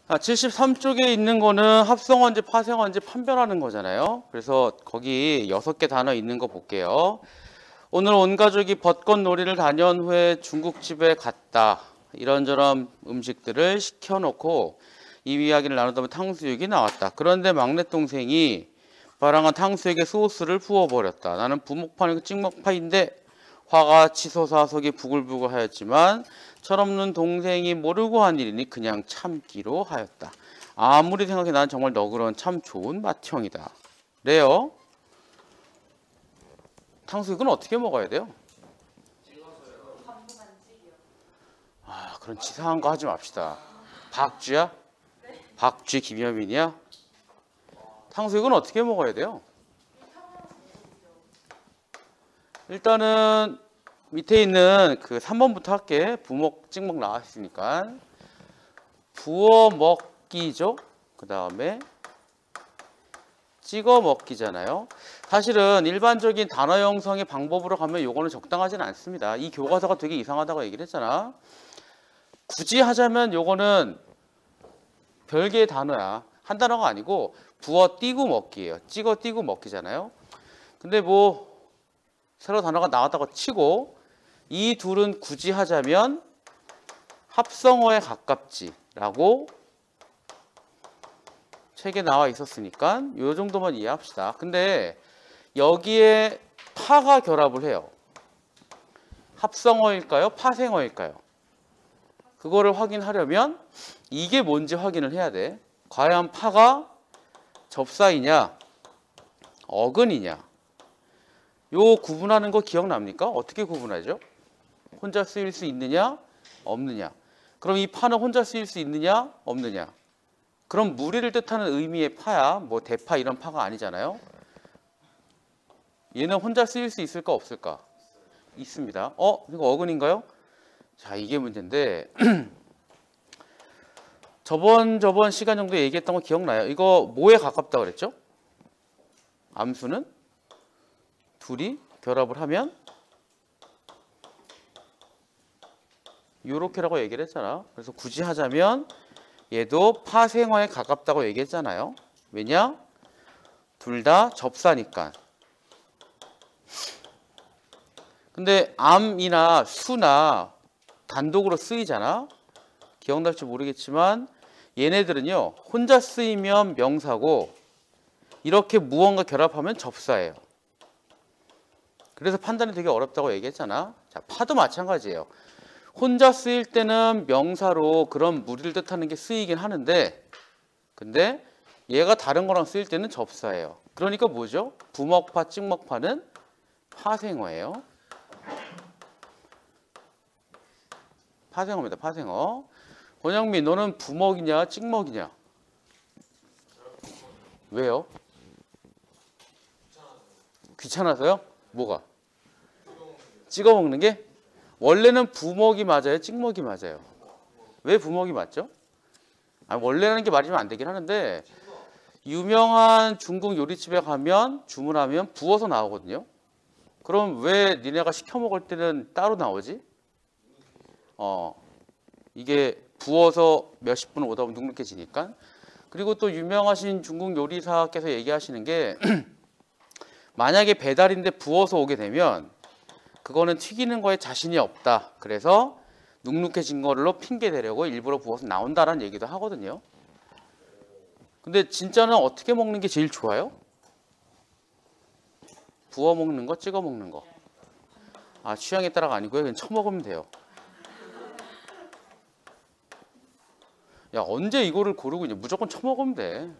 73쪽에 있는 거는 합성어인지 파생어인지 판별하는 거잖아요. 그래서 거기 6개 단어 있는 거 볼게요. 오늘 온 가족이 벚꽃놀이를 다녀온 후에 중국집에 갔다. 이런저런 음식들을 시켜놓고 이 이야기를 나누다 보면 탕수육이 나왔다. 그런데 막내 동생이 바랑한 탕수육에 소스를 부어버렸다. 나는 부먹파니고 찍먹파인데 화가 치솟아 속이 부글부글 하였지만 철없는 동생이 모르고 한 일이니 그냥 참기로 하였다. 아무리 생각해 난 정말 너그러운 참 좋은 맏형이다. 그래요. 탕수육은 어떻게 먹어야 돼요? 그런 치사한 거 하지 맙시다. 박쥐야? 박쥐 김여민이야? 탕수육은 어떻게 먹어야 돼요? 일단은 밑에 있는 그 3번부터 할게. 부먹, 찍먹 나왔으니까 부어 먹기죠. 그 다음에 찍어 먹기잖아요. 사실은 일반적인 단어 형성의 방법으로 가면 요거는 적당하진 않습니다. 이 교과서가 되게 이상하다고 얘기를 했잖아. 굳이 하자면 요거는 별개의 단어야. 한 단어가 아니고 부어 띄고 먹기예요. 찍어 띄고 먹기잖아요. 근데 뭐 새로 단어가 나왔다고 치고 이 둘은 굳이 하자면 합성어에 가깝지라고 책에 나와 있었으니까 요 정도만 이해합시다. 근데 여기에 파가 결합을 해요. 합성어일까요? 파생어일까요? 그거를 확인하려면 이게 뭔지 확인을 해야 돼. 과연 파가 접사이냐 어근이냐 요 구분하는 거 기억납니까? 어떻게 구분하죠? 혼자 쓰일 수 있느냐 없느냐. 그럼 이 파는 혼자 쓰일 수 있느냐 없느냐. 그럼 무리를 뜻하는 의미의 파야. 뭐 대파 이런 파가 아니잖아요. 얘는 혼자 쓰일 수 있을까 없을까? 있습니다. 이거 어근인가요? 자, 이게 문제인데 저번 시간 정도 얘기했던 거 기억나요? 이거 뭐에 가깝다 그랬죠? 암수는 둘이 결합을 하면 요렇게라고 얘기를 했잖아. 그래서 굳이 하자면 얘도 파생어에 가깝다고 얘기했잖아요. 왜냐? 둘 다 접사니까. 근데 암이나 수나 단독으로 쓰이잖아. 기억날지 모르겠지만 얘네들은요. 혼자 쓰이면 명사고 이렇게 무언가 결합하면 접사예요. 그래서 판단이 되게 어렵다고 얘기했잖아. 자, 파도 마찬가지예요. 혼자 쓰일 때는 명사로 그런 무리를 뜻하는 게 쓰이긴 하는데 근데 얘가 다른 거랑 쓰일 때는 접사예요. 그러니까 뭐죠? 부먹파, 찍먹파는 파생어예요. 파생어입니다. 파생어. 권영민, 너는 부먹이냐 찍먹이냐? 왜요? 귀찮아서요? 뭐가? 찍어 먹는 게? 원래는 부먹이 맞아요? 찍먹이 맞아요? 왜 부먹이 맞죠? 원래라는 게 말이면 안 되긴 하는데 유명한 중국 요리집에 가면 주문하면 부어서 나오거든요. 그럼 왜 니네가 시켜 먹을 때는 따로 나오지? 이게 부어서 몇십 분 오다 보면 눅눅해지니까. 그리고 또 유명하신 중국 요리사께서 얘기하시는 게 만약에 배달인데 부어서 오게 되면 그거는 튀기는 거에 자신이 없다. 그래서 눅눅해진 걸로 핑계 대려고 일부러 부어서 나온다라는 얘기도 하거든요. 근데 진짜는 어떻게 먹는 게 제일 좋아요? 부어 먹는 거, 찍어 먹는 거. 취향에 따라가 아니고요. 그냥 쳐먹으면 돼요. 야, 언제 이거를 고르고 있냐? 무조건 쳐먹으면 돼.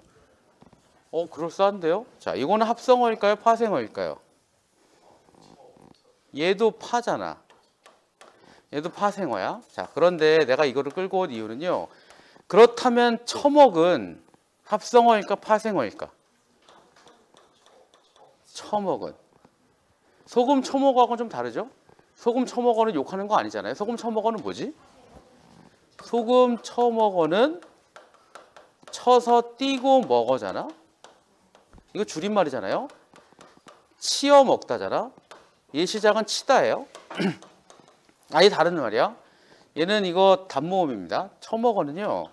그럴싸한데요? 자, 이거는 합성어일까요? 파생어일까요? 얘도 파잖아. 얘도 파생어야. 자, 그런데 내가 이거를 끌고 온 이유는요. 그렇다면 처먹은 합성어일까? 파생어일까? 처먹은. 소금 처먹어하고는 좀 다르죠? 소금 처먹어는 욕하는 거 아니잖아요. 소금 처먹어는 뭐지? 소금 처먹어는 쳐서 띄고 먹어잖아. 이거 줄임말이잖아요. 치어 먹다잖아. 얘 시작은 치다예요. 아예 다른 말이야. 얘는 이거 단모음입니다. 처먹어는요.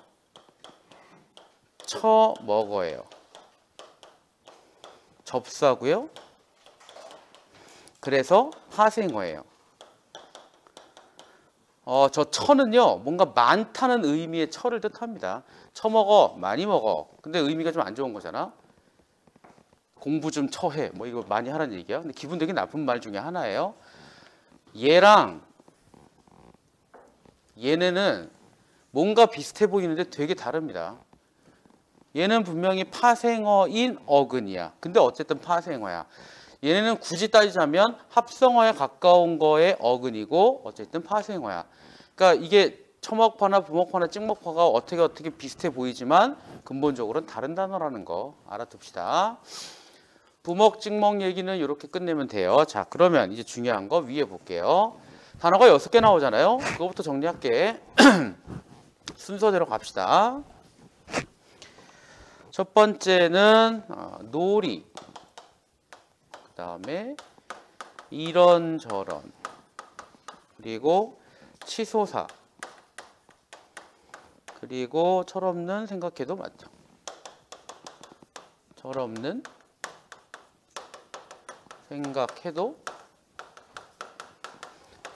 처먹어예요. 접사고요. 그래서 파생어예요. 저 처는요, 뭔가 많다는 의미의 처를 뜻합니다. 처먹어, 많이 먹어. 근데 의미가 좀 안 좋은 거잖아. 공부 좀 처해. 뭐 이거 많이 하라는 얘기야. 근데 기분 되게 나쁜 말 중에 하나예요. 얘랑 얘네는 뭔가 비슷해 보이는데 되게 다릅니다. 얘는 분명히 파생어인 어근이야. 근데 어쨌든 파생어야. 얘네는 굳이 따지자면 합성어에 가까운 거의 어근이고 어쨌든 파생어야. 그러니까 이게 처먹파나 부먹파나 찍먹파가 어떻게 비슷해 보이지만 근본적으로는 다른 단어라는 거 알아둡시다. 부먹, 찍먹 얘기는 이렇게 끝내면 돼요. 자, 그러면 이제 중요한 거 위에 볼게요. 단어가 6개 나오잖아요. 그거부터 정리할게. 순서대로 갑시다. 첫 번째는 놀이, 그 다음에 이런저런, 그리고 치솟아, 그리고 철없는 생각해도 맞죠. 철없는 생각해도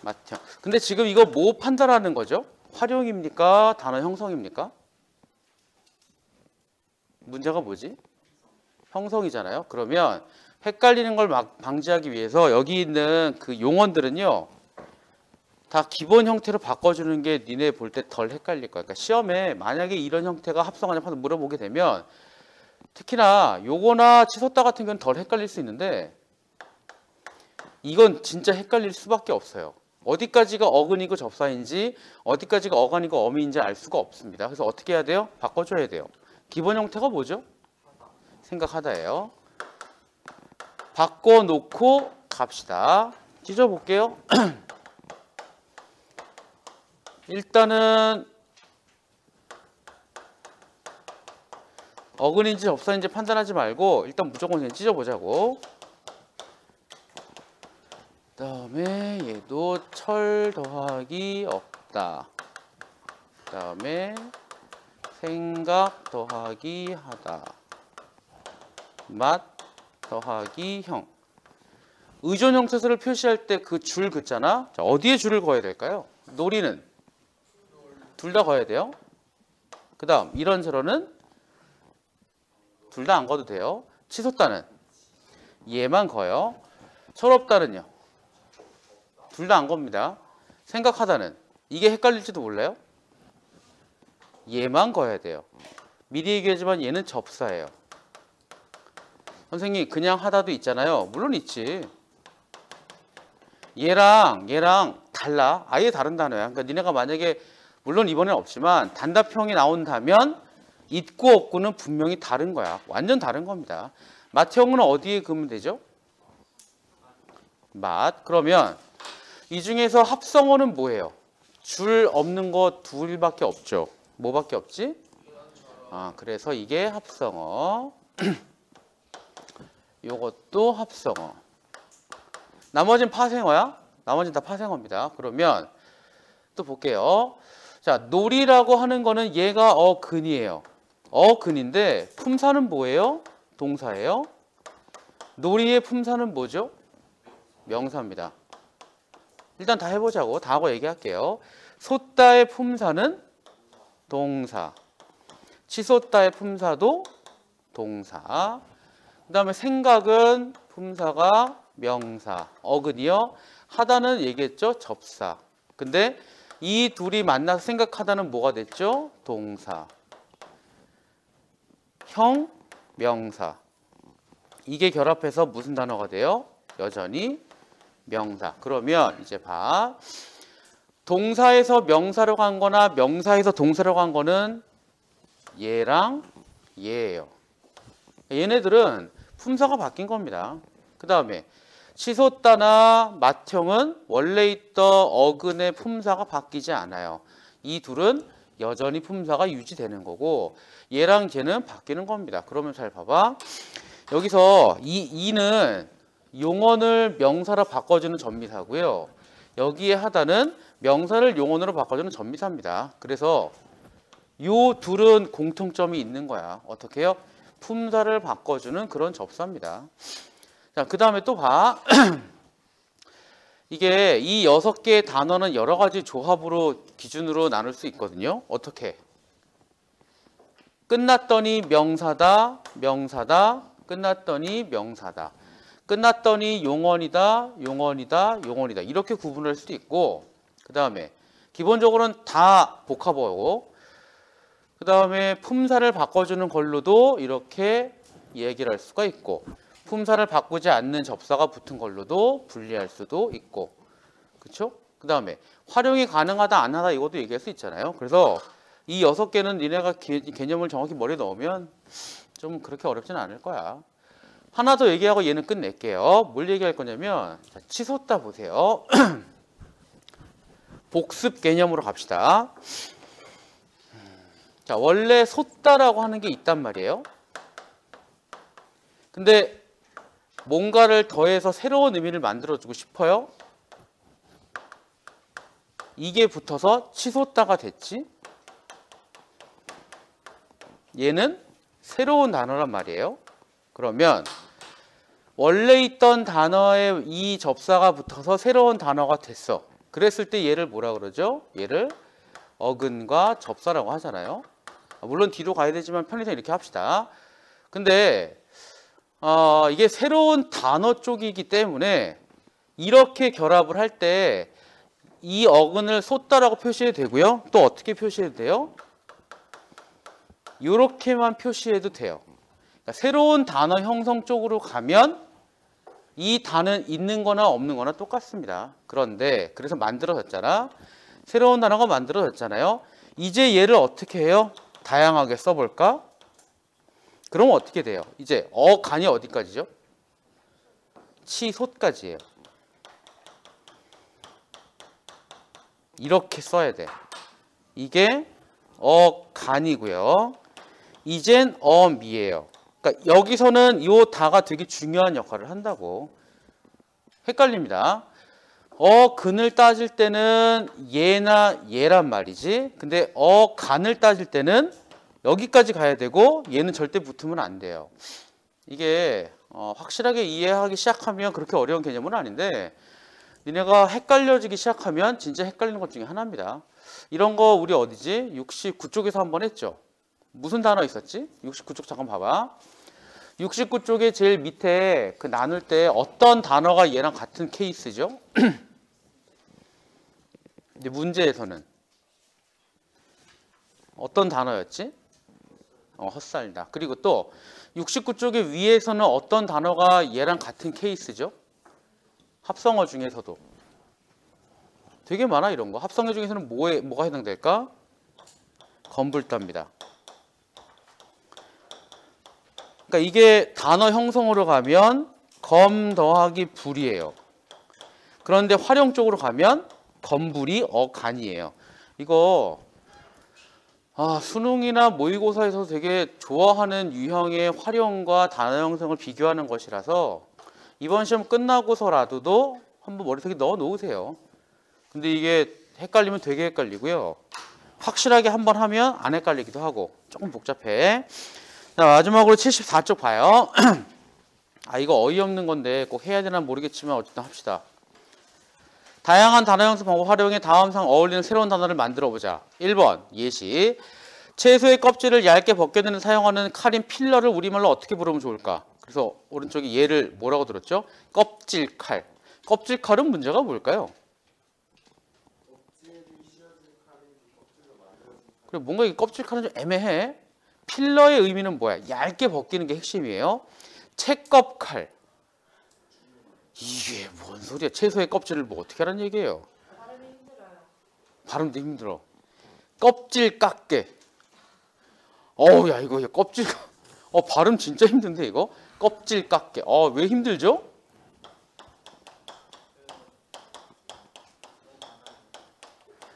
맞죠. 근데 지금 이거 뭐 판단하는 거죠? 활용입니까? 단어 형성입니까? 문제가 뭐지? 형성이잖아요. 그러면 헷갈리는 걸 방지하기 위해서 여기 있는 그 용언들은요, 다 기본 형태로 바꿔주는 게 니네 볼 때 덜 헷갈릴 거야. 그러니까 시험에 만약에 이런 형태가 합성하냐 물어보게 되면 특히나 요거나 치솟다 같은 경우는 덜 헷갈릴 수 있는데 이건 진짜 헷갈릴 수밖에 없어요. 어디까지가 어근이고 접사인지 어디까지가 어간이고 어미인지 알 수가 없습니다. 그래서 어떻게 해야 돼요? 바꿔줘야 돼요. 기본 형태가 뭐죠? 생각하다예요. 바꿔놓고 갑시다. 찢어볼게요. 일단은 어근인지 접사인지 판단하지 말고 일단 무조건 그냥 찢어보자고. 그 다음에 얘도 철 더하기 없다. 그 다음에 생각 더하기 하다. 맛 더하기 형. 의존 형태소를 표시할 때 그 줄 긋잖아. 자, 어디에 줄을 그어야 될까요? 놀이는 둘 다 그어야 돼요. 그 다음 이런저런은 둘 다 안 그어도 돼요. 치솟다는 얘만 그어요. 철없다는요, 둘 다 안 겁니다. 생각하다는 이게 헷갈릴지도 몰라요. 얘만 그어야 돼요. 미리 얘기하지만 얘는 접사예요. 선생님 그냥 하다도 있잖아요. 물론 있지. 얘랑 달라. 아예 다른 단어야. 그러니까 니네가 만약에 물론 이번엔 없지만 단답형이 나온다면 있고 없고는 분명히 다른 거야. 완전 다른 겁니다. 맛형은 어디에 그으면 되죠? 맛. 그러면 이 중에서 합성어는 뭐예요? 줄 없는 거 둘밖에 없죠. 뭐밖에 없지? 그래서 이게 합성어. 요것도 합성어. 나머지는 파생어야? 나머지는 다 파생어입니다. 그러면 또 볼게요. 자, 놀이라고 하는 거는 얘가 어근이에요. 어근인데 품사는 뭐예요? 동사예요. 놀이의 품사는 뭐죠? 명사입니다. 일단 다 해보자고. 다 하고 얘기할게요. 솟다의 품사는 동사. 치솟다의 품사도 동사. 그 다음에 생각은 품사가 명사. 어근이요. 하다는 얘기했죠? 접사. 근데 이 둘이 만나서 생각하다는 뭐가 됐죠? 동사. 형, 명사. 이게 결합해서 무슨 단어가 돼요? 여전히 명사. 그러면 이제 봐. 동사에서 명사로 간 거나 명사에서 동사로 간 거는 얘랑 얘예요. 얘네들은 품사가 바뀐 겁니다. 그 다음에 치솟다나 맏형은 원래 있던 어근의 품사가 바뀌지 않아요. 이 둘은 여전히 품사가 유지되는 거고 얘랑 쟤는 바뀌는 겁니다. 그러면 잘 봐봐. 여기서 이는 용언을 명사로 바꿔주는 전미사고요. 여기에 하다는 명사를 용언으로 바꿔주는 전미사입니다. 그래서 요 둘은 공통점이 있는 거야. 어떻게 해요? 품사를 바꿔주는 그런 접수합니다. 자, 그 다음에 또 봐. 이게 이 6개의 단어는 여러 가지 조합으로 기준으로 나눌 수 있거든요. 어떻게? 끝났더니 명사다, 명사다, 끝났더니 명사다. 끝났더니 용언이다, 용언이다, 용언이다. 이렇게 구분할 수도 있고, 그 다음에 기본적으로는 다 복합어고, 그 다음에 품사를 바꿔주는 걸로도 이렇게 얘기를 할 수가 있고, 품사를 바꾸지 않는 접사가 붙은 걸로도 분리할 수도 있고, 그렇죠? 그 다음에 활용이 가능하다 안 하다 이것도 얘기할 수 있잖아요. 그래서 이 6개는 니네가 개념을 정확히 머리에 넣으면 좀 그렇게 어렵진 않을 거야. 하나 더 얘기하고 얘는 끝낼게요. 뭘 얘기할 거냐면, 자, 치솟다 보세요. 복습 개념으로 갑시다. 자, 원래 솟다라고 하는 게 있단 말이에요. 근데 뭔가를 더해서 새로운 의미를 만들어주고 싶어요. 이게 붙어서 치솟다가 됐지. 얘는 새로운 단어란 말이에요. 그러면 원래 있던 단어에 이 접사가 붙어서 새로운 단어가 됐어. 그랬을 때 얘를 뭐라 그러죠? 얘를 어근과 접사라고 하잖아요. 물론 뒤로 가야 되지만 편의상 이렇게 합시다. 근데 이게 새로운 단어 쪽이기 때문에 이렇게 결합을 할 때 이 어근을 쏟다라고 표시해도 되고요. 또 어떻게 표시해도 돼요? 이렇게만 표시해도 돼요. 그러니까 새로운 단어 형성 쪽으로 가면 이 단은 있는 거나 없는 거나 똑같습니다. 그런데 그래서 만들어졌잖아. 새로운 단어가 만들어졌잖아요. 이제 얘를 어떻게 해요? 다양하게 써볼까? 그럼 어떻게 돼요? 이제 간이 어디까지죠? 치솟까지예요. 이렇게 써야 돼. 이게 간이고요. 이젠 미예요. 그러니까 여기서는 이 다가 되게 중요한 역할을 한다고. 헷갈립니다. 근을 따질 때는 얘나 얘란 말이지. 근데 간을 따질 때는 여기까지 가야 되고 얘는 절대 붙으면 안 돼요. 이게 확실하게 이해하기 시작하면 그렇게 어려운 개념은 아닌데, 니네가 헷갈려지기 시작하면 진짜 헷갈리는 것 중에 하나입니다. 이런 거 우리 어디지? 69쪽에서 한번 했죠. 무슨 단어 있었지? 69쪽 잠깐 봐봐. 69쪽에 제일 밑에 그 나눌 때 어떤 단어가 얘랑 같은 케이스죠? 이제 문제에서는 어떤 단어였지? 헛살다. 그리고 또 69쪽의 위에서는 어떤 단어가 얘랑 같은 케이스죠? 합성어 중에서도 되게 많아. 이런 거 합성어 중에서는 뭐가 해당될까? 건불다입니다. 그러니까 이게 단어 형성으로 가면 검 더하기 불이에요. 그런데 활용 쪽으로 가면 건불이 간이에요. 이거 수능이나 모의고사에서 되게 좋아하는 유형의 활용과 단어 형성을 비교하는 것이라서 이번 시험 끝나고서라도 한번 머릿속에 넣어 놓으세요. 근데 이게 헷갈리면 되게 헷갈리고요. 확실하게 한번 하면 안 헷갈리기도 하고 조금 복잡해. 자, 마지막으로 74쪽 봐요. 이거 어이없는 건데 꼭 해야 되나 모르겠지만 어쨌든 합시다. 다양한 단어 형성 방법 활용해 다음상 어울리는 새로운 단어를 만들어 보자. 1번 예시. 채소의 껍질을 얇게 벗겨내는 사용하는 칼인 필러를 우리말로 어떻게 부르면 좋을까? 그래서 오른쪽에 얘를 뭐라고 들었죠? 껍질칼. 껍질칼은 문제가 뭘까요? 그래, 뭔가 이 껍질칼은 좀 애매해. 필러의 의미는 뭐야? 얇게 벗기는 게 핵심이에요. 채껍칼. 이게 뭔 소리야? 채소의 껍질을 뭐 어떻게 하라는 얘기예요? 발음이 힘들어요. 발음도 힘들어. 껍질 깎게. 야 이거 껍질 발음 진짜 힘든데 이거? 껍질 깎게. 왜 힘들죠?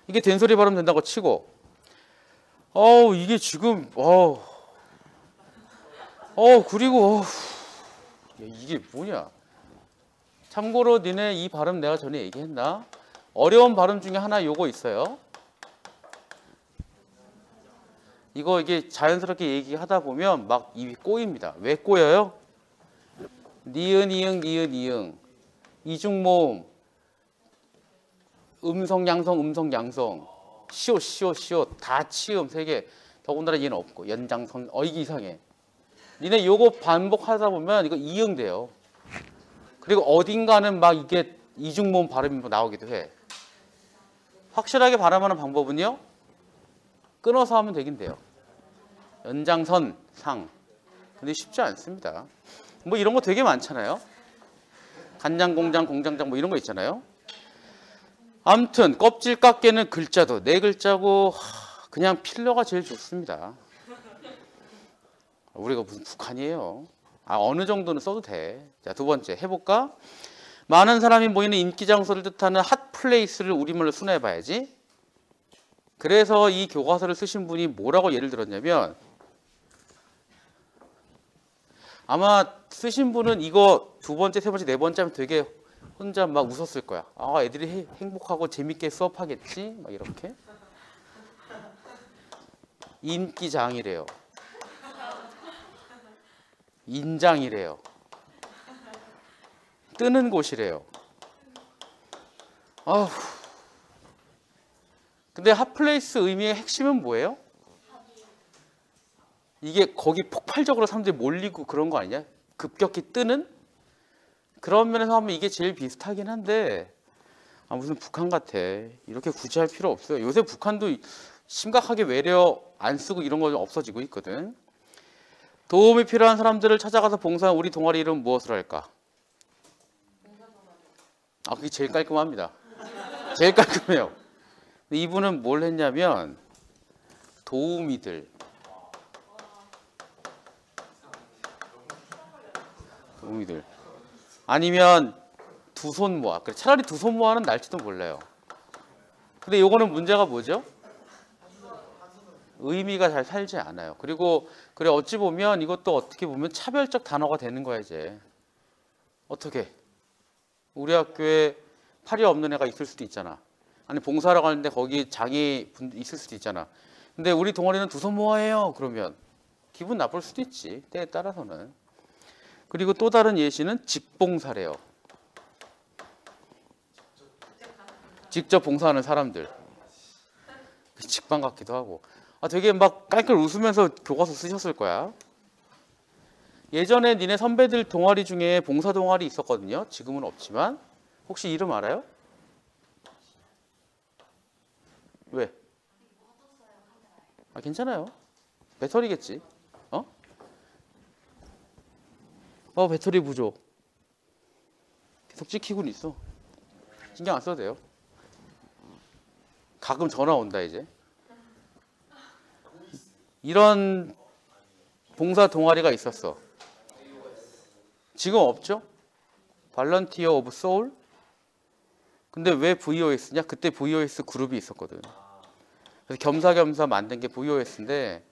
이게 된소리 발음 된다고 치고 이게 지금 그리고 이게 뭐냐? 참고로 니네 이 발음 내가 전에 얘기했나? 어려운 발음 중에 하나 요거 있어요. 이게 자연스럽게 얘기하다 보면 막 입이 꼬입니다. 왜 꼬여요? 니은, 이응, 니은, 이응. 이중모음. 음성, 양성, 음성, 양성. 시옷, 시옷, 시옷. 다 치음 3개. 더군다나 얘는 없고. 연장선. 이게 이상해. 니네 요거 반복하다 보면 이거 이응 돼요. 그리고 어딘가는 막 이게 이중모음 발음이 나오기도 해. 확실하게 발음하는 방법은요. 끊어서 하면 되긴 돼요. 연장선, 상. 근데 쉽지 않습니다. 뭐 이런 거 되게 많잖아요. 간장공장, 공장장 뭐 이런 거 있잖아요. 아무튼 껍질 깎개는 글자도 4글자고 그냥 필러가 제일 좋습니다. 우리가 무슨 북한이에요. 어느 정도는 써도 돼. 자, 2번째 해볼까? 많은 사람이 모이는 인기 장소를 뜻하는 핫플레이스를 우리말로 순화해봐야지. 그래서 이 교과서를 쓰신 분이 뭐라고 예를 들었냐면 아마 쓰신 분은 이거 2번째, 3번째, 4번째 하면 되게 혼자 막 웃었을 거야. 애들이 행복하고 재밌게 수업하겠지? 막 이렇게. 인기장이래요. 인장이래요. 뜨는 곳이래요. 근데 핫플레이스 의미의 핵심은 뭐예요? 이게 거기 폭발적으로 사람들이 몰리고 그런 거 아니냐? 급격히 뜨는? 그런 면에서 하면 이게 제일 비슷하긴 한데 무슨 북한 같아. 이렇게 굳이 할 필요 없어요. 요새 북한도 심각하게 외래어 안 쓰고 이런 거 없어지고 있거든. 도움이 필요한 사람들을 찾아가서 봉사한 우리 동아리 이름 무엇을 할까? 그게 제일 깔끔합니다. 제일 깔끔해요. 이분은 뭘 했냐면 도우미들. 도우미들. 아니면 두 손 모아. 그래, 차라리 두 손 모아는 날지도 몰라요. 근데 요거는 문제가 뭐죠? 의미가 잘 살지 않아요. 그리고 그래 어찌 보면 이것도 어떻게 보면 차별적 단어가 되는 거야 이제. 어떻게? 우리 학교에 팔이 없는 애가 있을 수도 있잖아. 아니 봉사하러 가는데 거기 장애 분 있을 수도 있잖아. 근데 우리 동아리는 두 손 모아해요. 그러면 기분 나쁠 수도 있지. 때에 따라서는. 그리고 또 다른 예시는 직봉사래요. 직접 봉사하는 사람들. 직방 같기도 하고. 되게 막 깔깔 웃으면서 교과서 쓰셨을 거야. 예전에 니네 선배들 동아리 중에 봉사 동아리 있었거든요. 지금은 없지만. 혹시 이름 알아요? 왜? 괜찮아요. 배터리겠지. 배터리 부족. 계속 찍히고는 있어. 신경 안 써도 돼요. 가끔 전화 온다 이제. 이런 봉사 동아리가 있었어. 지금 없죠? 발런티어 오브 소울? 근데 왜 VOS냐? 그때 VOS 그룹이 있었거든. 그래서 겸사겸사 만든 게 VOS인데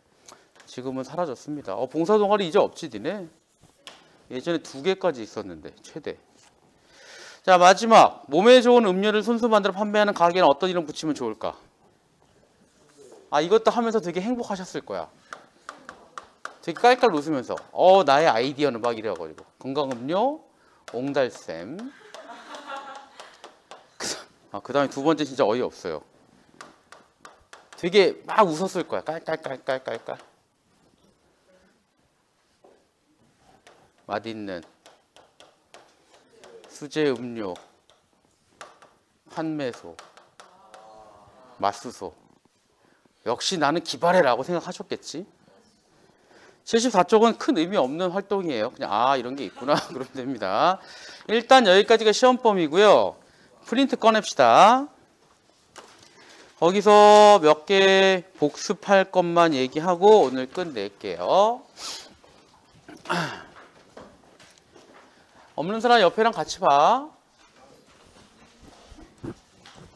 지금은 사라졌습니다. 봉사 동아리 이제 없지 니네? 예전에 2개까지 있었는데 최대. 자, 마지막. 몸에 좋은 음료를 손수 만들어 판매하는 가게에는 어떤 이름 붙이면 좋을까? 이것도 하면서 되게 행복하셨을 거야. 되게 깔깔 웃으면서 나의 아이디어는 막 이래가지고 건강음료 옹달샘. 그 다음에 2번째 진짜 어이없어요. 되게 막 웃었을 거야. 깔깔깔깔깔깔. 맛있는 수제 음료 판매소 맛수소. 역시 나는 기발해라고 생각하셨겠지. 74쪽은 큰 의미 없는 활동이에요. 그냥 이런 게 있구나 그러면 됩니다. 일단 여기까지가 시험범위고요. 프린트 꺼냅시다. 거기서 몇 개 복습할 것만 얘기하고 오늘 끝낼게요. 없는 사람 옆에랑 같이 봐.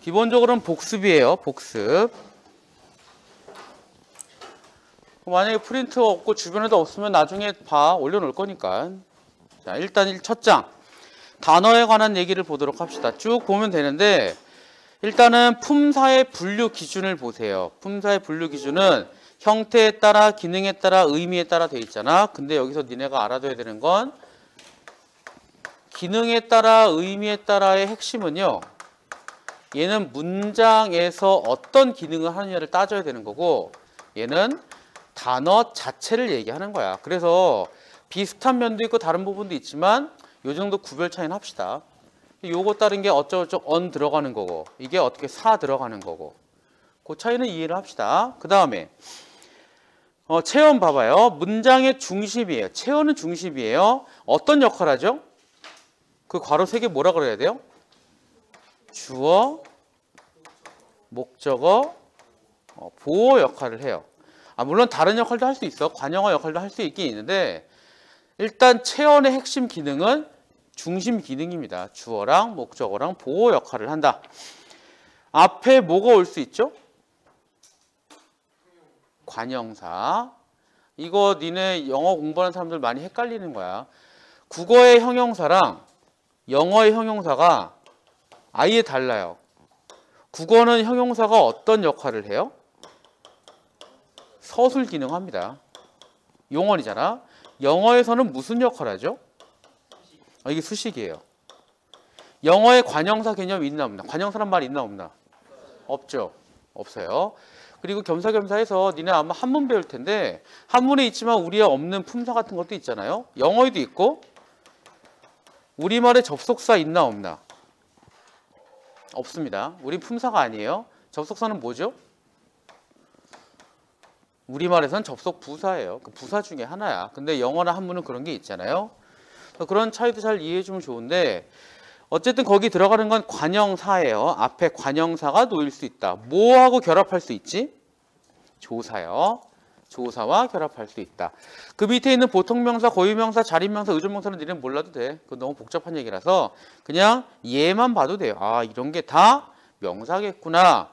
기본적으로는 복습이에요. 복습. 만약에 프린트 없고 주변에도 없으면 나중에 올려놓을 거니까. 자, 일단 첫 장. 단어에 관한 얘기를 보도록 합시다. 쭉 보면 되는데 일단은 품사의 분류 기준을 보세요. 품사의 분류 기준은 형태에 따라, 기능에 따라, 의미에 따라 돼 있잖아. 근데 여기서 니네가 알아둬야 되는 건 기능에 따라, 의미에 따라의 핵심은요. 얘는 문장에서 어떤 기능을 하느냐를 따져야 되는 거고 얘는 단어 자체를 얘기하는 거야. 그래서 비슷한 면도 있고 다른 부분도 있지만 요 정도 구별 차이는 합시다. 요거 따른 게 어쩌고저쩌고 on 들어가는 거고 이게 어떻게 사 들어가는 거고 그 차이는 이해를 합시다. 그 다음에 체언 봐봐요. 문장의 중심이에요. 체언은 중심이에요. 어떤 역할 하죠? 그 괄호 3개 뭐라 그래야 돼요? 주어, 목적어, 보어 역할을 해요. 물론 다른 역할도 할 수 있어. 관용어 역할도 할 수 있긴 있는데 일단 체언의 핵심 기능은 중심 기능입니다. 주어랑 목적어랑 보어 역할을 한다. 앞에 뭐가 올 수 있죠? 관형사. 이거 니네 영어 공부하는 사람들 많이 헷갈리는 거야. 국어의 형용사랑 영어의 형용사가 아예 달라요. 국어는 형용사가 어떤 역할을 해요? 서술 기능합니다. 용언이잖아. 영어에서는 무슨 역할을 하죠? 이게 수식이에요. 영어에 관형사 개념이 있나 없나? 관형사란 말이 있나 없나? 없죠. 없어요. 그리고 겸사겸사해서 니네 아마 한문 배울 텐데 한문에 있지만 우리에 없는 품사 같은 것도 있잖아요. 영어에도 있고 우리말에 접속사 있나 없나? 없습니다. 우리 품사가 아니에요. 접속사는 뭐죠? 우리말에서는 접속 부사예요. 그 부사 중에 하나야. 근데 영어나 한문은 그런 게 있잖아요. 그런 차이도 잘 이해해 주면 좋은데 어쨌든 거기 들어가는 건 관형사예요. 앞에 관형사가 놓일 수 있다. 뭐하고 결합할 수 있지? 조사요. 조사와 결합할 수 있다. 그 밑에 있는 보통명사, 고유명사, 자립명사, 의존명사는 니는 몰라도 돼. 그건 너무 복잡한 얘기라서 그냥 얘만 봐도 돼요. 이런 게 다 명사겠구나.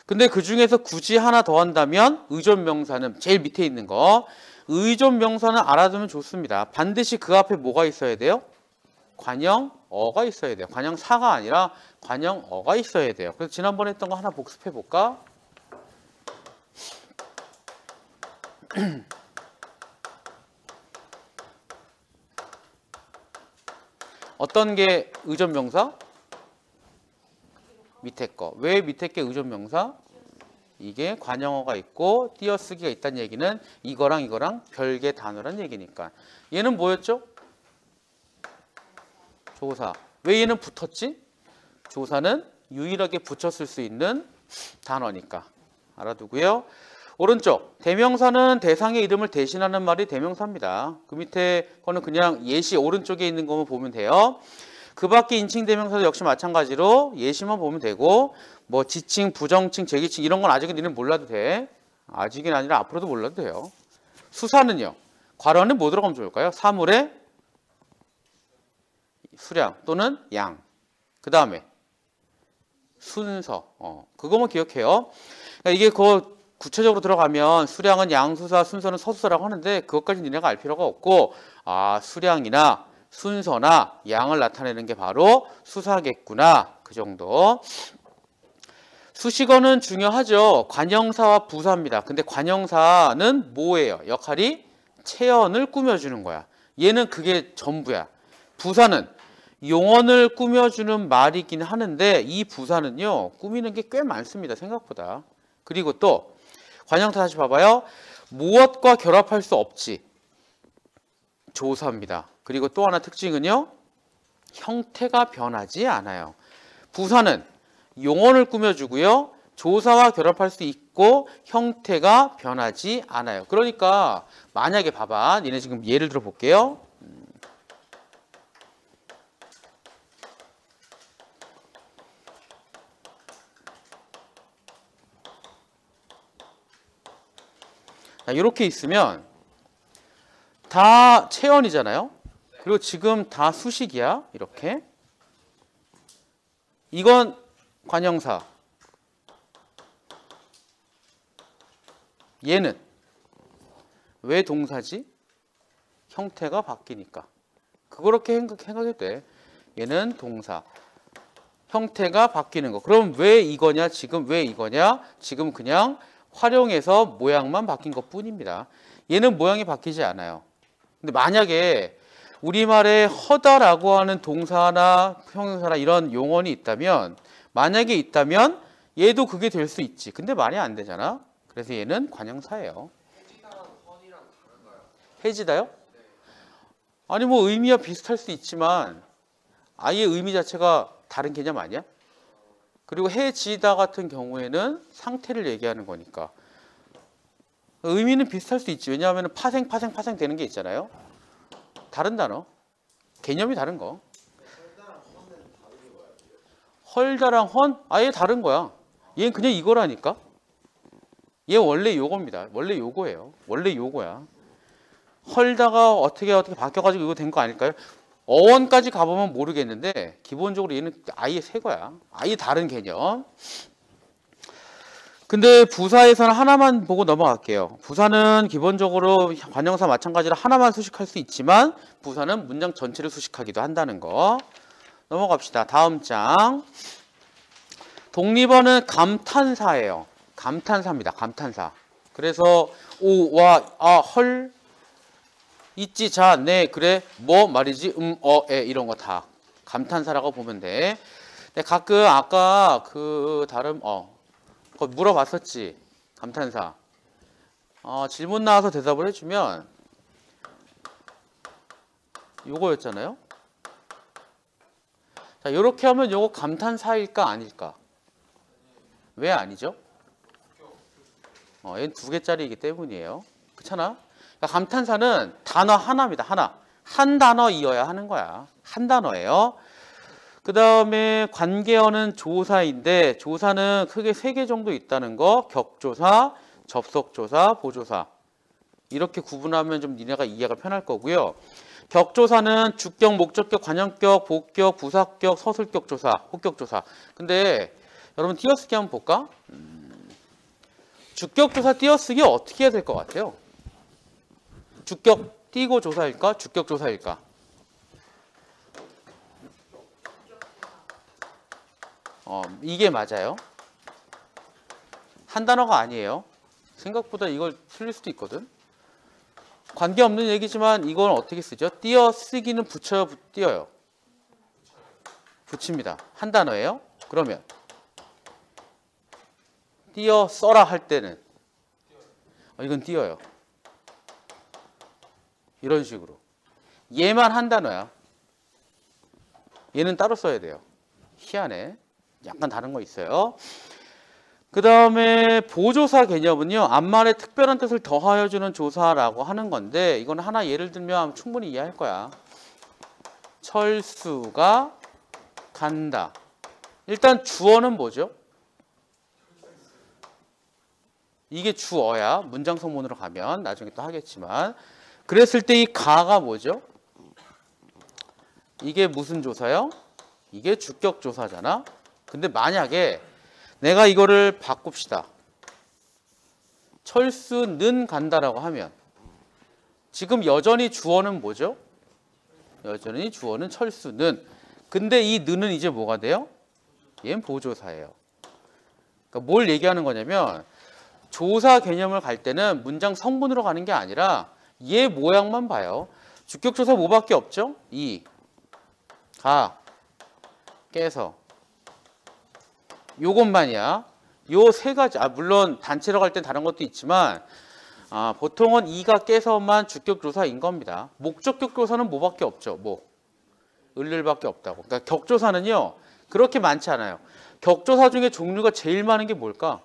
근데 그 중에서 굳이 하나 더 한다면 의존명사는 제일 밑에 있는 거. 의존명사는 알아두면 좋습니다. 반드시 그 앞에 뭐가 있어야 돼요? 관형어가 있어야 돼요. 관형사가 아니라 관형어가 있어야 돼요. 그래서 지난번에 했던 거 하나 복습해 볼까? 어떤 게 의존명사? 밑에 거. 왜 밑에 게 의존명사? 이게 관형어가 있고 띄어쓰기가 있다는 얘기는 이거랑 이거랑 별개 단어란 얘기니까. 얘는 뭐였죠? 조사. 왜 얘는 붙었지? 조사는 유일하게 붙였을 수 있는 단어니까. 알아두고요. 오른쪽. 대명사는 대상의 이름을 대신하는 말이 대명사입니다. 그 밑에 거는 그냥 예시 오른쪽에 있는 것만 보면 돼요. 그 밖에 인칭 대명사도 역시 마찬가지로 예시만 보면 되고 뭐 지칭, 부정칭, 제기칭 이런 건 아직은 니는 몰라도 돼. 아직은 아니라 앞으로도 몰라도 돼요. 수사는요. 괄호 안에 뭐 들어가면 좋을까요? 사물의 수량 또는 양. 그 다음에 순서. 그거만 기억해요. 그러니까 이게 구체적으로 들어가면 수량은 양수사, 순서는 서수사라고 하는데 그것까지 니네가 알 필요가 없고 수량이나 순서나 양을 나타내는 게 바로 수사겠구나. 그 정도. 수식어는 중요하죠. 관형사와 부사입니다. 근데 관형사는 뭐예요? 역할이 체언을 꾸며주는 거야. 얘는 그게 전부야. 부사는 용언을 꾸며주는 말이긴 하는데 이 부사는요. 꾸미는 게 꽤 많습니다. 생각보다. 그리고 또 관형사 다시 봐봐요. 무엇과 결합할 수 없지. 조사입니다. 그리고 또 하나 특징은요. 형태가 변하지 않아요. 부사는 용언을 꾸며주고요. 조사와 결합할 수 있고 형태가 변하지 않아요. 그러니까 만약에 봐봐. 니네 지금 예를 들어 볼게요. 이렇게 있으면 다 체언이잖아요. 그리고 지금 다 수식이야. 이렇게. 이건 관형사. 얘는 왜 동사지? 형태가 바뀌니까. 그렇게 생각해도 돼. 얘는 동사. 형태가 바뀌는 거. 그럼 왜 이거냐? 지금 왜 이거냐? 지금 그냥 활용해서 모양만 바뀐 것 뿐입니다. 얘는 모양이 바뀌지 않아요. 근데 만약에 우리말에 허다라고 하는 동사나 형용사나 이런 용언이 있다면, 만약에 있다면 얘도 그게 될 수 있지. 근데 말이 안 되잖아. 그래서 얘는 관형사예요. 해지다랑 헌이랑 다른가요? 해지다요? 아니 뭐 의미와 비슷할 수 있지만 아예 의미 자체가 다른 개념 아니야? 그리고 해지다 같은 경우에는 상태를 얘기하는 거니까 의미는 비슷할 수 있지. 왜냐하면 파생 되는 게 있잖아요. 다른 단어. 개념이 다른 거. 헐다랑 헌? 아예 다른 거야. 얘는 그냥 이거라니까. 얘 원래 요겁니다. 원래 요거예요. 원래 요거야. 헐다가 어떻게 바뀌어가지고 이거 된 거 아닐까요? 어원까지 가보면 모르겠는데 기본적으로 얘는 아예 새 거야. 아예 다른 개념. 근데 부사에서는 하나만 보고 넘어갈게요. 부사는 기본적으로 관형사 마찬가지로 하나만 수식할 수 있지만 부사는 문장 전체를 수식하기도 한다는 거. 넘어갑시다. 다음 장. 독립어는 감탄사예요. 감탄사입니다. 감탄사. 그래서 오, 와, 아, 헐, 있지, 자, 네, 그래, 뭐 말이지, 에 이런 거 다 감탄사라고 보면 돼. 근데 가끔 아까 그 다른 그거 물어봤었지. 감탄사. 질문 나와서 대답을 해주면 요거였잖아요. 자, 요렇게 하면 요거 감탄사일까 아닐까? 왜 아니죠? 얘는 2개짜리이기 때문이에요. 그렇잖아? 그러니까 감탄사는 단어 하나입니다. 하나. 한 단어이어야 하는 거야. 한 단어예요. 그 다음에 관계어는 조사인데 조사는 크게 3개 정도 있다는 거. 격조사, 접속조사, 보조사. 이렇게 구분하면 좀 니네가 이해가 편할 거고요. 격조사는 주격, 목적격, 관형격, 복격, 부사격, 서술격 조사, 혹격조사. 근데 여러분 띄어쓰기 한번 볼까? 주격조사 띄어쓰기 어떻게 해야 될 것 같아요? 주격 띄고 조사일까? 주격 조사일까? 이게 맞아요. 한 단어가 아니에요. 생각보다 이걸 틀릴 수도 있거든. 관계없는 얘기지만 이건 어떻게 쓰죠? 띄어쓰기는 붙여요, 띄어요? 붙입니다. 한 단어예요. 그러면 띄어 써라 할 때는 이건 띄어요. 이런 식으로. 얘만 한 단어야. 얘는 따로 써야 돼요. 희한해. 약간 다른 거 있어요. 그 다음에 보조사 개념은요. 앞말에 특별한 뜻을 더하여 주는 조사라고 하는 건데 이건 하나 예를 들면 충분히 이해할 거야. 철수가 간다. 일단 주어는 뭐죠? 이게 주어야. 문장 성문으로 가면 나중에 또 하겠지만 그랬을 때 이 가가 뭐죠? 이게 무슨 조사요? 이게 주격 조사잖아. 근데 만약에 내가 이거를 바꿉시다. 철수는 간다라고 하면 지금 여전히 주어는 뭐죠? 여전히 주어는 철수는. 근데 이 는은 이제 뭐가 돼요? 얘는 보조사예요. 그러니까 뭘 얘기하는 거냐면 조사 개념을 갈 때는 문장 성분으로 가는 게 아니라 얘 모양만 봐요. 주격 조사 뭐밖에 없죠? 이, 가, 깨서. 요것만이야. 요 3가지. 물론 단체로 갈 땐 다른 것도 있지만 보통은 이가 깨서만 주격 조사인 겁니다. 목적격 조사는 뭐밖에 없죠? 뭐 을을밖에 없다고. 그러니까 격조사는요. 그렇게 많지 않아요. 격조사 중에 종류가 제일 많은 게 뭘까?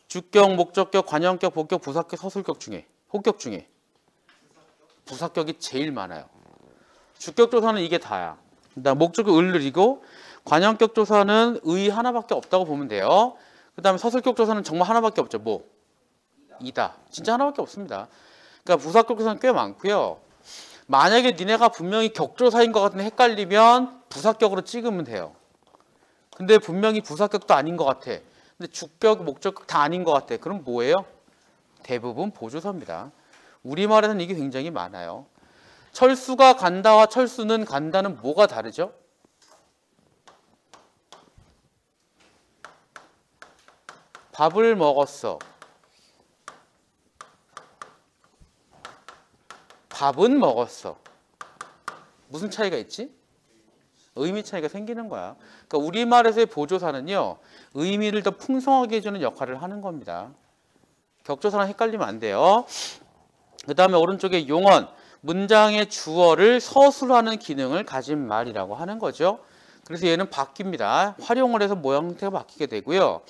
주격, 목적격, 관형격, 복격, 부사격, 서술격 중에, 혹격 중에 부사격이 제일 많아요. 주격 조사는 이게 다야. 그다음 목적격 을을이고 관형격 조사는 의 하나밖에 없다고 보면 돼요. 그다음에 서술격 조사는 정말 하나밖에 없죠. 뭐? 이다. 진짜 하나밖에 없습니다. 그러니까 부사격 조사는 꽤 많고요. 만약에 니네가 분명히 격조사인 것 같은데 헷갈리면 부사격으로 찍으면 돼요. 근데 분명히 부사격도 아닌 것 같아. 근데 주격, 목적격 다 아닌 것 같아. 그럼 뭐예요? 대부분 보조사입니다. 우리말에는 이게 굉장히 많아요. 철수가 간다와 철수는 간다는 뭐가 다르죠? 밥을 먹었어. 밥은 먹었어. 무슨 차이가 있지? 의미 차이가 생기는 거야. 그러니까 우리말에서의 보조사는요, 의미를 더 풍성하게 해주는 역할을 하는 겁니다. 격조사랑 헷갈리면 안 돼요. 그 다음에 오른쪽에 용언, 문장의 주어를 서술하는 기능을 가진 말이라고 하는 거죠. 그래서 얘는 바뀝니다. 활용을 해서 모양 형태가 바뀌게 되고요.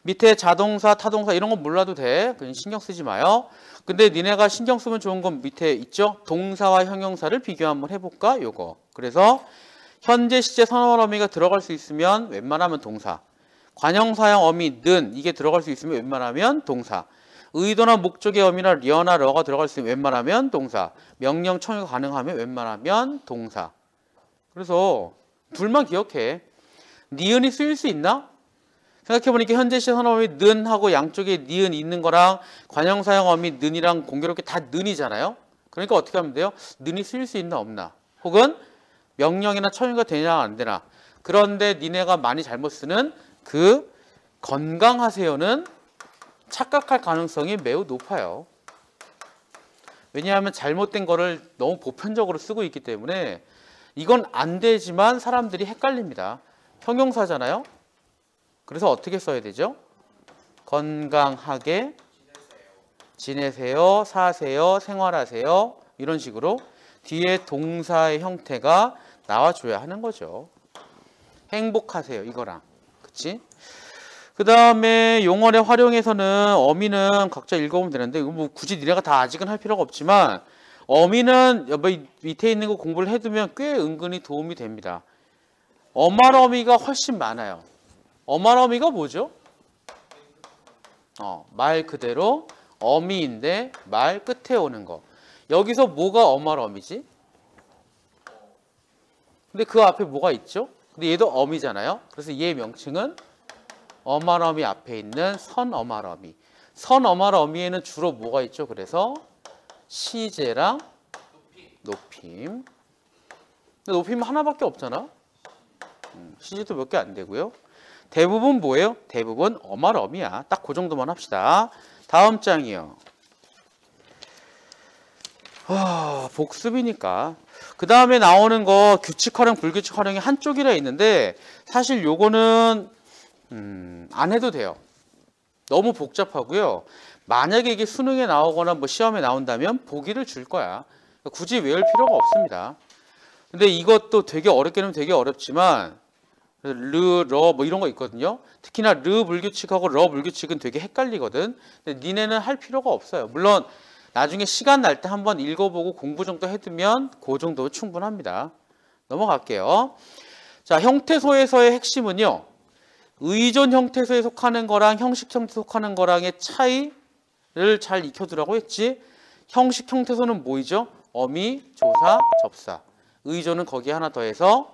밑에 자동사, 타동사 이런 건 몰라도 돼. 그냥 신경 쓰지 마요. 근데 니네가 신경 쓰면 좋은 건 밑에 있죠? 동사와 형용사를 비교 한번 해볼까? 요거. 그래서 현재 시제 선언 어미가 들어갈 수 있으면 웬만하면 동사. 관형사형 어미 는 이게 들어갈 수 있으면 웬만하면 동사. 의도나 목적의 어미나 리어나 러가 들어갈 수 있으면 웬만하면 동사. 명령 청유가 가능하면 웬만하면 동사. 그래서 둘만 기억해. 니은이 쓰일 수 있나? 생각해보니까 현재 시제 선언 어미 는 하고 양쪽에 니은 있는 거랑 관형사형 어미 는이랑 공교롭게 다 는이잖아요. 그러니까 어떻게 하면 돼요? 는이 쓰일 수 있나 없나? 혹은 명령이나 청유가 되냐 안 되나? 그런데 니네가 많이 잘못 쓰는 그 건강하세요는 착각할 가능성이 매우 높아요. 왜냐하면 잘못된 거를 너무 보편적으로 쓰고 있기 때문에 이건 안 되지만 사람들이 헷갈립니다. 형용사잖아요. 그래서 어떻게 써야 되죠? 건강하게 지내세요, 사세요, 생활하세요 이런 식으로 뒤에 동사의 형태가 나와줘야 하는 거죠. 행복하세요 이거랑 그치? 그 다음에 용언의 활용에서는 어미는 각자 읽어보면 되는데 이거 뭐 굳이 니네가 다 아직은 할 필요가 없지만 어미는 밑에 있는 거 공부를 해두면 꽤 은근히 도움이 됩니다. 어말어미가 훨씬 많아요. 어말어미가 뭐죠? 말 그대로 어미인데 말 끝에 오는 거. 여기서 뭐가 어말어미지? 근데 그 앞에 뭐가 있죠? 근데 얘도 어미잖아요. 그래서 얘의 명칭은 어말어미 앞에 있는 선어말어미. 선어말어미에는 주로 뭐가 있죠? 그래서 시제랑 높임. 근데 높임 하나밖에 없잖아. 시제도 몇 개 안 되고요. 대부분 뭐예요? 대부분 어말어미야. 딱 그 정도만 합시다. 다음 장이요. 복습이니까. 그 다음에 나오는 거 규칙 활용, 불규칙 활용이 한쪽이라 있는데 사실 요거는 안 해도 돼요. 너무 복잡하고요. 만약에 이게 수능에 나오거나 뭐 시험에 나온다면 보기를 줄 거야. 굳이 외울 필요가 없습니다. 근데 이것도 되게 어렵게 하면 되게 어렵지만 르, 러 뭐 이런 거 있거든요. 특히나 르 불규칙하고 러 불규칙은 되게 헷갈리거든. 근데 니네는 할 필요가 없어요. 물론 나중에 시간 날 때 한번 읽어보고 공부 정도 해두면 그 정도 충분합니다. 넘어갈게요. 자, 형태소에서의 핵심은요. 의존 형태소에 속하는 거랑 형식 형태 속하는 거랑의 차이를 잘 익혀두라고 했지. 형식 형태소는 뭐이죠? 어미, 조사, 접사. 의존은 거기에 하나 더해서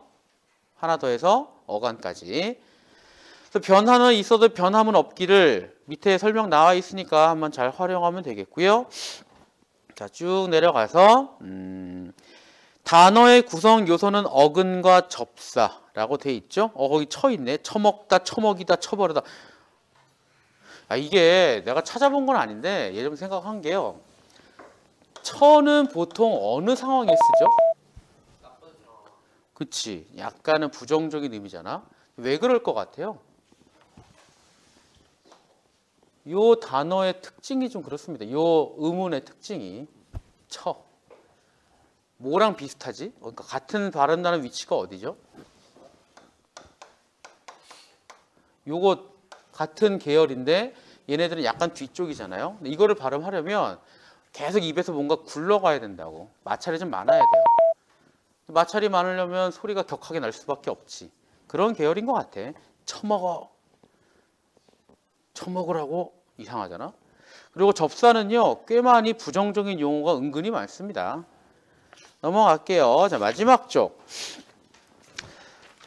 어간까지. 그래서 변화는 있어도 변함은 없기를 밑에 설명 나와 있으니까 한번 잘 활용하면 되겠고요. 자, 쭉 내려가서 단어의 구성 요소는 어근과 접사라고 돼 있죠. 거기 쳐 있네. 처먹다, 처먹이다, 처버리다. 이게 내가 찾아본 건 아닌데 예전 생각한 게요. 처는 보통 어느 상황에 쓰죠? 그치. 약간은 부정적인 의미잖아. 왜 그럴 것 같아요? 요 단어의 특징이 좀 그렇습니다. 요 의문의 특징이 처. 뭐랑 비슷하지? 그러니까 같은 발음나는 위치가 어디죠? 요거 같은 계열인데 얘네들은 약간 뒤쪽이잖아요. 근데 이거를 발음하려면 계속 입에서 뭔가 굴러가야 된다고. 마찰이 좀 많아야 돼요. 마찰이 많으려면 소리가 격하게 날 수밖에 없지. 그런 계열인 것 같아. 처먹어. 처먹으라고 이상하잖아. 그리고 접사는요. 꽤 많이 부정적인 용어가 은근히 많습니다. 넘어갈게요. 자, 마지막 쪽.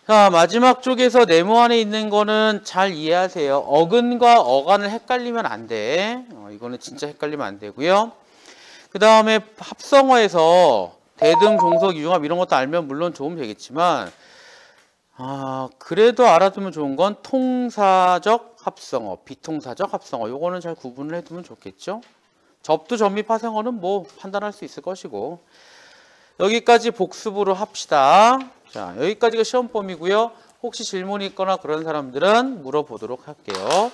자, 마지막 쪽에서 네모 안에 있는 거는 잘 이해하세요. 어근과 어간을 헷갈리면 안 돼. 이거는 진짜 헷갈리면 안 되고요. 그 다음에 합성어에서 대등, 종속, 융합 이런 것도 알면 물론 좋으면 되겠지만 그래도 알아두면 좋은 건 통사적 합성어, 비통사적 합성어. 요거는 잘 구분을 해두면 좋겠죠. 접두, 접미, 파생어는 뭐 판단할 수 있을 것이고. 여기까지 복습으로 합시다. 자, 여기까지가 시험 범위고요. 혹시 질문이 있거나 그런 사람들은 물어보도록 할게요.